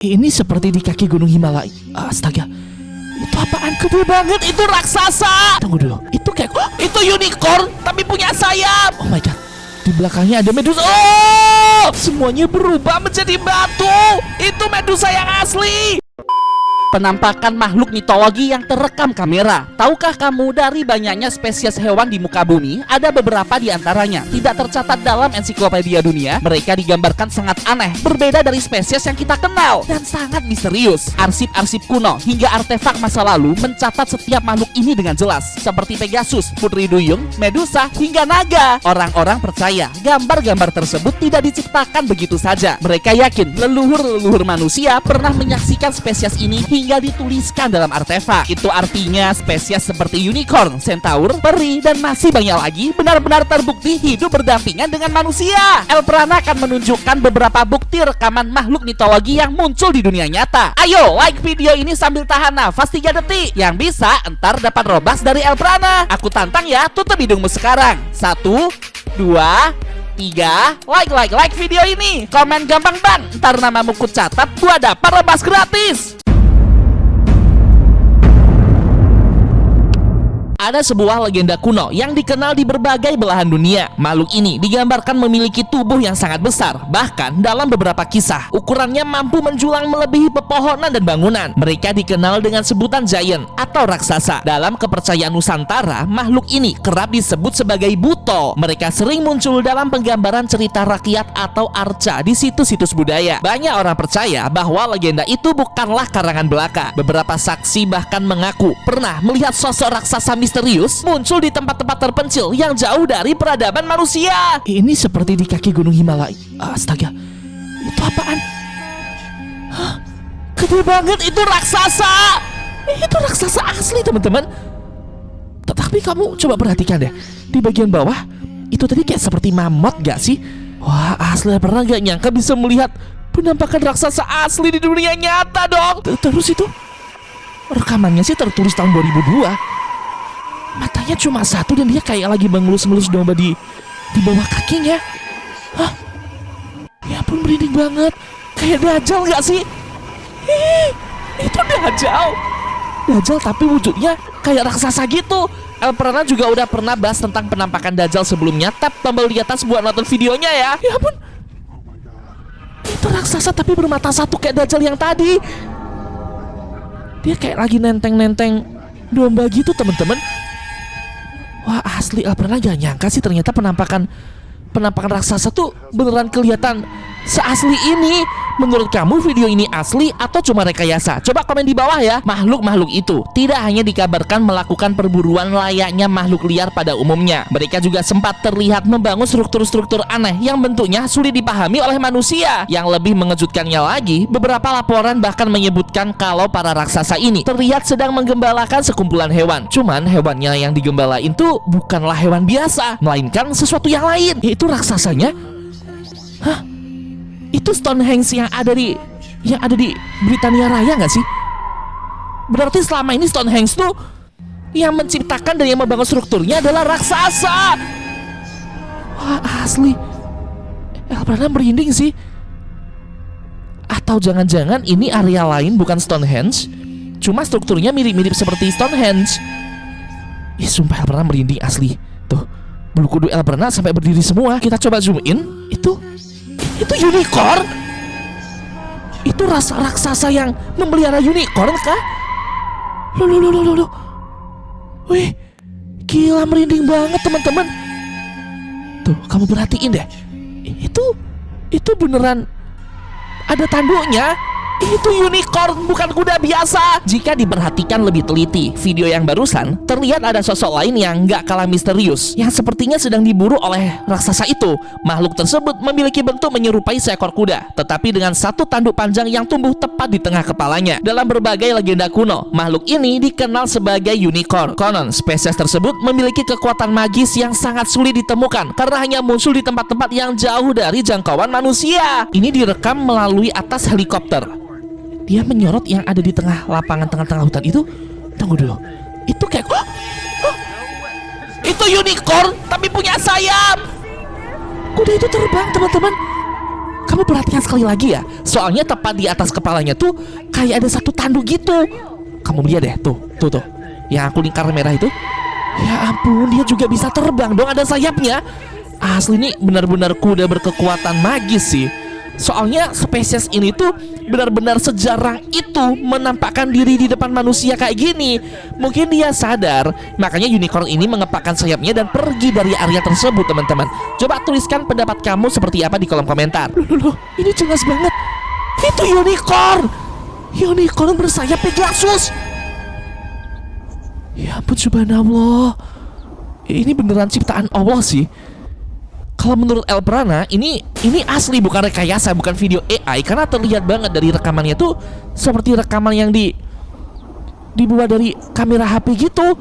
Ini seperti di kaki gunung Himalaya. Astaga, itu apaan? Gede banget, itu raksasa. Tunggu dulu, itu kayak itu unicorn tapi punya sayap. Oh my god, di belakangnya ada Medusa. Oh, semuanya berubah menjadi batu. Itu Medusa yang asli. Penampakan makhluk mitologi yang terekam kamera. Tahukah kamu dari banyaknya spesies hewan di muka bumi, ada beberapa di antaranya tidak tercatat dalam ensiklopedia dunia. Mereka digambarkan sangat aneh, berbeda dari spesies yang kita kenal, dan sangat misterius. Arsip-arsip kuno hingga artefak masa lalu mencatat setiap makhluk ini dengan jelas, seperti Pegasus, Putri Duyung, Medusa, hingga naga. Orang-orang percaya gambar-gambar tersebut tidak diciptakan begitu saja. Mereka yakin leluhur-leluhur manusia pernah menyaksikan spesies ini hingga dituliskan dalam artefak. Itu artinya spesies seperti unicorn, centaur, peri, dan masih banyak lagi benar-benar terbukti hidup berdampingan dengan manusia. El Prana akan menunjukkan beberapa bukti rekaman makhluk mitologi yang muncul di dunia nyata. Ayo like video ini sambil tahan nafas 3 detik. Yang bisa entar dapat robas dari El Prana. Aku tantang ya, tutup hidungmu sekarang. 1, 2, 3, like video ini. Komen gampang ban, ntar namamu ku catat, gua dapat robas gratis. Ada sebuah legenda kuno yang dikenal di berbagai belahan dunia. Makhluk ini digambarkan memiliki tubuh yang sangat besar. Bahkan dalam beberapa kisah, ukurannya mampu menjulang melebihi pepohonan dan bangunan. Mereka dikenal dengan sebutan giant atau raksasa. Dalam kepercayaan Nusantara, makhluk ini kerap disebut sebagai buto. Mereka sering muncul dalam penggambaran cerita rakyat atau arca di situs-situs budaya. Banyak orang percaya bahwa legenda itu bukanlah karangan belaka. Beberapa saksi bahkan mengaku pernah melihat sosok raksasa misterius muncul di tempat-tempat terpencil yang jauh dari peradaban manusia. Ini seperti di kaki gunung Himalaya. Astaga, itu apaan? Hah? Gede banget, itu raksasa. Itu raksasa asli, teman-teman. Tetapi kamu coba perhatikan deh, di bagian bawah itu tadi kayak seperti mamut gak sih? Wah, asli pernah gak nyangka bisa melihat penampakan raksasa asli di dunia nyata dong. Terus itu rekamannya sih tertulis tahun 2002. Matanya cuma satu dan dia kayak lagi mengelus-ngelus domba di bawah kakinya. Hah? Ya ampun, merinding banget. Kayak Dajjal gak sih? Itu Dajjal. Dajjal tapi wujudnya kayak raksasa gitu. El Prana juga udah pernah bahas tentang penampakan Dajjal sebelumnya. Tap tombol di atas buat nonton videonya ya. Ya ampun, itu raksasa tapi bermata satu kayak Dajjal yang tadi. Dia kayak lagi nenteng-nenteng domba gitu, teman-teman. Wah, asli El Prana gak nyangka sih ternyata penampakan raksasa tuh beneran kelihatan seasli ini. Menurut kamu video ini asli atau cuma rekayasa? Coba komen di bawah ya. Makhluk-makhluk itu tidak hanya dikabarkan melakukan perburuan layaknya makhluk liar pada umumnya. Mereka juga sempat terlihat membangun struktur-struktur aneh yang bentuknya sulit dipahami oleh manusia. Yang lebih mengejutkannya lagi, beberapa laporan bahkan menyebutkan kalau para raksasa ini terlihat sedang menggembalakan sekumpulan hewan. Cuman hewannya yang digembalain tuh bukanlah hewan biasa, melainkan sesuatu yang lain, yaitu raksasanya. Hah? Itu Stonehenge yang ada di Britania Raya nggak sih? Berarti selama ini Stonehenge tuh yang menciptakan dan yang membangun strukturnya adalah raksasa. Wah, asli El Prana merinding sih. Atau jangan-jangan ini area lain bukan Stonehenge, cuma strukturnya mirip-mirip seperti Stonehenge. Ih, sumpah El Prana merinding asli. Tuh, bulu kuduk El Prana sampai berdiri semua. Kita coba zoom in. Itu unicorn? Itu raksasa yang memelihara unicorn kah? Loh. Wih, gila, merinding banget, teman-teman. Tuh, kamu perhatiin deh. Itu beneran ada tanduknya. Itu unicorn, bukan kuda biasa. Jika diperhatikan lebih teliti, video yang barusan terlihat ada sosok lain yang gak kalah misterius, yang sepertinya sedang diburu oleh raksasa itu. Makhluk tersebut memiliki bentuk menyerupai seekor kuda, tetapi dengan satu tanduk panjang yang tumbuh tepat di tengah kepalanya. Dalam berbagai legenda kuno, makhluk ini dikenal sebagai unicorn. Konon, spesies tersebut memiliki kekuatan magis yang sangat sulit ditemukan karena hanya muncul di tempat-tempat yang jauh dari jangkauan manusia. Ini direkam melalui atas helikopter. Dia menyorot yang ada di tengah lapangan, tengah-tengah hutan itu. Tunggu dulu, itu kayak itu unicorn tapi punya sayap. Kuda itu terbang, teman-teman. Kamu perhatikan sekali lagi ya. Soalnya tepat di atas kepalanya tuh kayak ada satu tanduk gitu. Kamu lihat deh, tuh. Yang aku lingkar merah itu. Ya ampun, dia juga bisa terbang dong, ada sayapnya. Asli ini benar-benar kuda berkekuatan magis sih. Soalnya spesies ini tuh benar-benar sejarah itu menampakkan diri di depan manusia kayak gini. Mungkin dia sadar, makanya unicorn ini mengepakkan sayapnya dan pergi dari area tersebut, teman-teman. Coba tuliskan pendapat kamu seperti apa di kolom komentar. Loh, ini jelas banget. Itu unicorn. Unicorn bersayap Pegasus. Ya ampun, subhanallah. Ini beneran ciptaan Allah sih. Kalau menurut El Prana, ini asli, bukan rekayasa, bukan video AI. Karena terlihat banget dari rekamannya tuh seperti rekaman yang dibuat dari kamera HP gitu.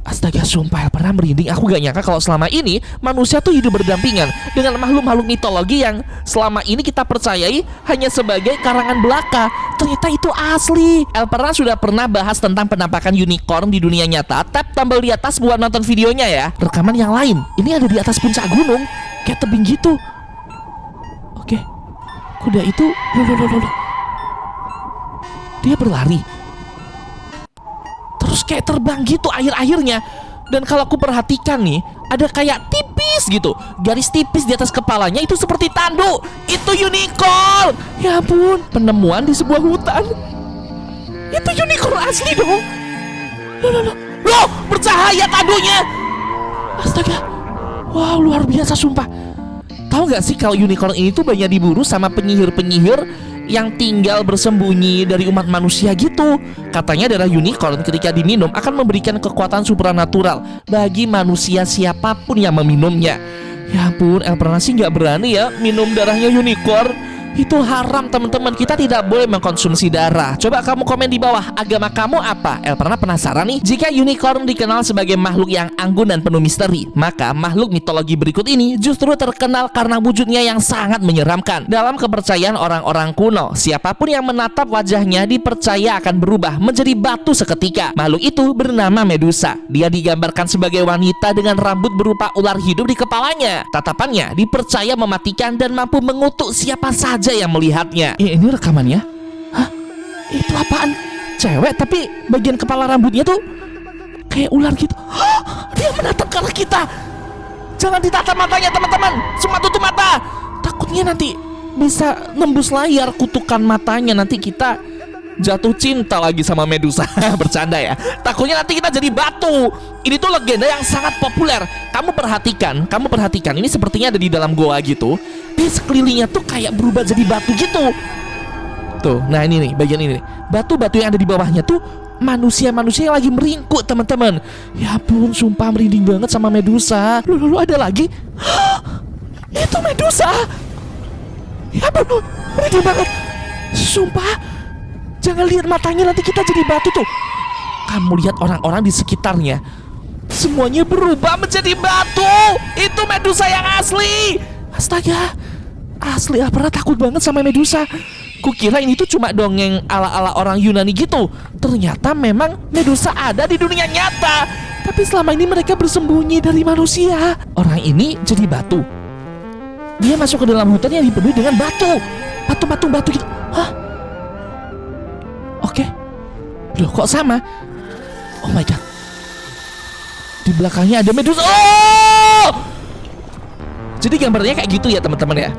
Astaga, sumpah El Prana merinding. Aku gak nyangka kalau selama ini manusia tuh hidup berdampingan dengan makhluk-makhluk mitologi yang selama ini kita percayai hanya sebagai karangan belaka. Ternyata itu asli. El Prana sudah pernah bahas tentang penampakan unicorn di dunia nyata. Tap tombol di atas buat nonton videonya ya. Rekaman yang lain, ini ada di atas puncak gunung, kayak tebing gitu. Oke, kuda itu loh. Dia berlari, terus kayak terbang gitu akhir-akhirnya. Dan kalau aku perhatikan nih, ada kayak tipis gitu, garis tipis di atas kepalanya itu seperti tanduk. Itu unicorn. Ya ampun, penemuan di sebuah hutan. Itu unicorn asli dong. Loh, bercahaya tanduknya. Astaga, wow, luar biasa sumpah. Tahu nggak sih kalau unicorn ini tuh banyak diburu sama penyihir-penyihir yang tinggal bersembunyi dari umat manusia gitu. Katanya darah unicorn ketika diminum akan memberikan kekuatan supranatural bagi manusia siapapun yang meminumnya. Ya ampun, El Prana sih nggak berani ya minum darahnya unicorn. Itu haram, teman-teman. Kita tidak boleh mengkonsumsi darah. Coba kamu komen di bawah, agama kamu apa? El Prana penasaran nih. Jika unicorn dikenal sebagai makhluk yang anggun dan penuh misteri, maka makhluk mitologi berikut ini justru terkenal karena wujudnya yang sangat menyeramkan. Dalam kepercayaan orang-orang kuno, siapapun yang menatap wajahnya dipercaya akan berubah menjadi batu seketika. Makhluk itu bernama Medusa. Dia digambarkan sebagai wanita dengan rambut berupa ular hidup di kepalanya. Tatapannya dipercaya mematikan dan mampu mengutuk siapa saja yang melihatnya. Ini rekamannya. Hah? Itu apaan? Cewek tapi bagian kepala rambutnya tuh kayak ular gitu. Hah? Dia menatap ke arah kita. Jangan ditatap matanya, teman-teman. Semua tutup mata. Takutnya nanti bisa nembus layar kutukan matanya. Nanti kita jatuh cinta lagi sama Medusa. Bercanda ya. Takutnya nanti kita jadi batu. Ini tuh legenda yang sangat populer. Kamu perhatikan. Ini sepertinya ada di dalam goa gitu. Di sekelilingnya tuh kayak berubah jadi batu gitu. Tuh, nah ini nih, bagian ini nih. Batu-batu yang ada di bawahnya tuh manusia-manusia yang lagi meringkuk, teman-teman. Ya ampun, sumpah merinding banget sama Medusa. Loh, ada lagi. Itu Medusa. Ya ampun, merinding banget. Sumpah. Jangan lihat matanya, nanti kita jadi batu tuh. Kamu lihat orang-orang di sekitarnya, semuanya berubah menjadi batu. Itu Medusa yang asli. Astaga, asli, pernah takut banget sama Medusa. Kukira ini tuh cuma dongeng ala-ala orang Yunani gitu. Ternyata memang Medusa ada di dunia nyata. Tapi selama ini mereka bersembunyi dari manusia. Orang ini jadi batu. Dia masuk ke dalam hutan yang dipenuhi dengan batu. Batu gitu. Hah? Oke. Loh, kok sama? Oh my god. Di belakangnya ada Medusa. Oh! Jadi gambarnya kayak gitu ya, teman-teman ya.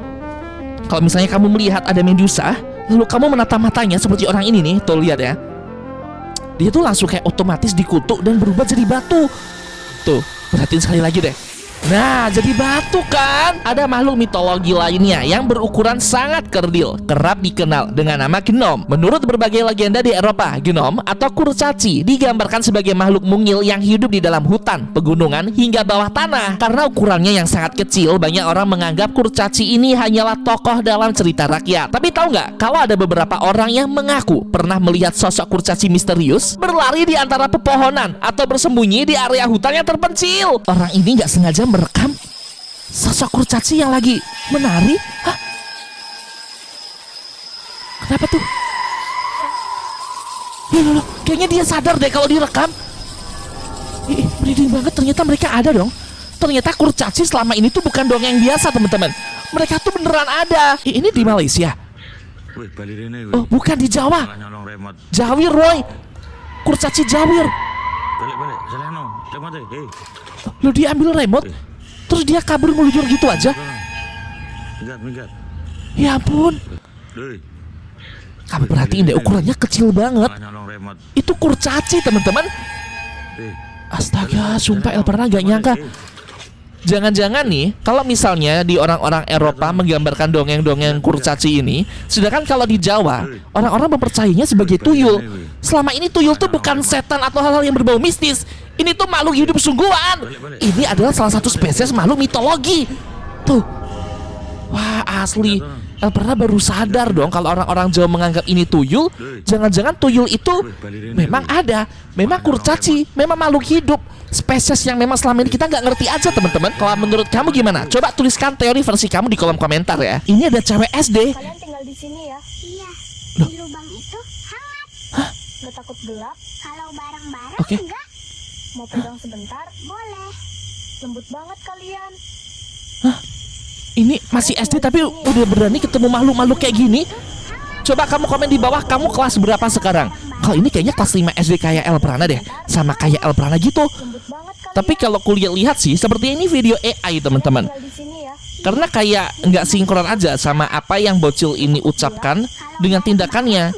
Kalau misalnya kamu melihat ada Medusa, lalu kamu menatap matanya seperti orang ini nih, tuh lihat ya. Dia tuh langsung kayak otomatis dikutuk dan berubah jadi batu. Tuh, perhatiin sekali lagi deh. Nah, jadi batu kan. Ada makhluk mitologi lainnya yang berukuran sangat kerdil, kerap dikenal dengan nama genom. Menurut berbagai legenda di Eropa, genom atau kurcaci digambarkan sebagai makhluk mungil yang hidup di dalam hutan, pegunungan, hingga bawah tanah. Karena ukurannya yang sangat kecil, banyak orang menganggap kurcaci ini hanyalah tokoh dalam cerita rakyat. Tapi tahu nggak, kalau ada beberapa orang yang mengaku pernah melihat sosok kurcaci misterius berlari di antara pepohonan atau bersembunyi di area hutan yang terpencil. Orang ini nggak sengaja merekam sosok kurcaci yang lagi menari. Hah? Kenapa tuh? Loh, kayaknya dia sadar deh kalau direkam. Merinding banget, ternyata mereka ada dong. Ternyata kurcaci selama ini tuh bukan dongeng biasa, teman-teman. mereka tuh beneran ada. Ini di Malaysia. Wih, balik ini. Oh, bukan di Jawa. Nyolong remote. Jawir, Roy. Kurcaci Jawir. Balik. Salah no. Remote. Hei. Lo dia ambil remote, terus dia kabur meluncur gitu aja. Minggat. Ya ampun. Hei. Kamu perhatiin deh, ukurannya kecil banget. Nyolong remote. Itu kurcaci, teman-teman. Hei. Astaga, sumpah El pernah gak nyangka. Jangan-jangan nih, kalau misalnya di orang-orang Eropa menggambarkan dongeng-dongeng kurcaci ini, sedangkan kalau di Jawa, orang-orang mempercayainya sebagai tuyul. Selama ini tuyul tuh bukan setan atau hal-hal yang berbau mistis. Ini tuh makhluk hidup sungguhan. Ini adalah salah satu spesies makhluk mitologi. Tuh. Wah, asli. El pernah baru sadar dong kalau orang-orang Jawa menganggap ini tuyul. Jangan-jangan tuyul itu memang ada. Memang kurcaci, memang makhluk hidup. Spesies yang memang selama ini kita nggak ngerti aja, teman-teman. Kalau menurut kamu gimana? Coba tuliskan teori versi kamu di kolom komentar ya. Ini ada cewek SD. Kalian tinggal di sini ya? Iya. Loh. Di lubang itu hangat. Hah? Gak takut gelap? Kalau bareng-bareng Oke. enggak. Mau pegang sebentar? Boleh. Lembut banget kalian. Ini masih SD tapi udah berani ketemu makhluk-makhluk kayak gini. Coba kamu komen di bawah, kamu kelas berapa sekarang? Kalau ini kayaknya kelas 5 SD kayak El Prana deh. Sama kayak El Prana gitu. Lembut banget kalian. Tapi kalau kuliah lihat sih, seperti ini video AI, teman-teman. Tinggal di sini ya? Karena kayak nggak sinkron aja sama apa yang bocil ini ucapkan dengan tindakannya.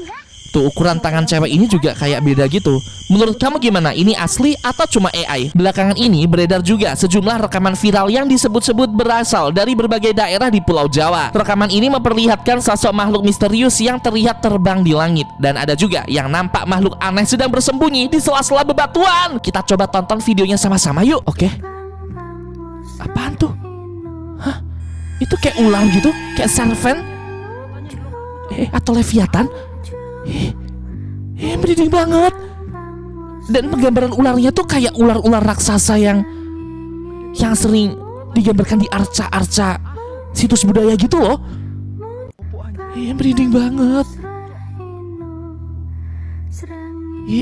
Tuh, ukuran tangan cewek ini juga kayak beda gitu. Menurut kamu gimana? Ini asli atau cuma AI? Belakangan ini beredar juga sejumlah rekaman viral yang disebut-sebut berasal dari berbagai daerah di Pulau Jawa. Rekaman ini memperlihatkan sosok makhluk misterius yang terlihat terbang di langit. Dan ada juga yang nampak makhluk aneh sedang bersembunyi di sela-sela bebatuan. Kita coba tonton videonya sama-sama yuk. Oke. Apaan tuh? Hah? Itu kayak ular gitu? Kayak serpent? Atau leviathan? Merinding banget. Dan penggambaran ularnya tuh kayak ular-ular raksasa yang sering digambarkan di arca-arca situs budaya gitu loh. Merinding banget.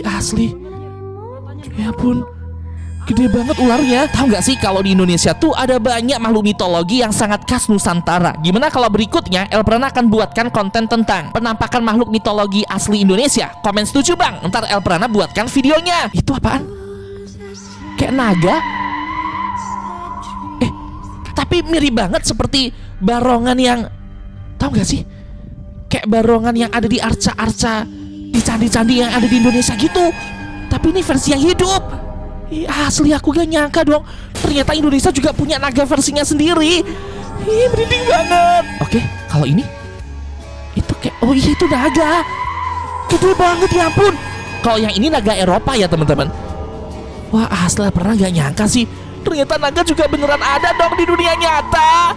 Asli. Ya ampun, gede banget ularnya. Tahu nggak sih kalau di Indonesia tuh ada banyak makhluk mitologi yang sangat khas Nusantara. Gimana kalau berikutnya El Prana akan buatkan konten tentang penampakan makhluk mitologi asli Indonesia? Komen setuju bang, ntar El Prana buatkan videonya. Itu apaan? Kayak naga? Tapi mirip banget seperti barongan yang, tahu nggak sih? Kayak barongan yang ada di arca-arca, di candi-candi yang ada di Indonesia gitu. Tapi ini versi yang hidup. Asli aku gak nyangka dong. Ternyata Indonesia juga punya naga versinya sendiri. Merinding banget. Oke, kalau ini itu kayak, oh iya itu naga. Gede banget ya ampun. Kalau yang ini naga Eropa ya teman-teman. Wah asli pernah gak nyangka sih. Ternyata naga juga beneran ada dong di dunia nyata.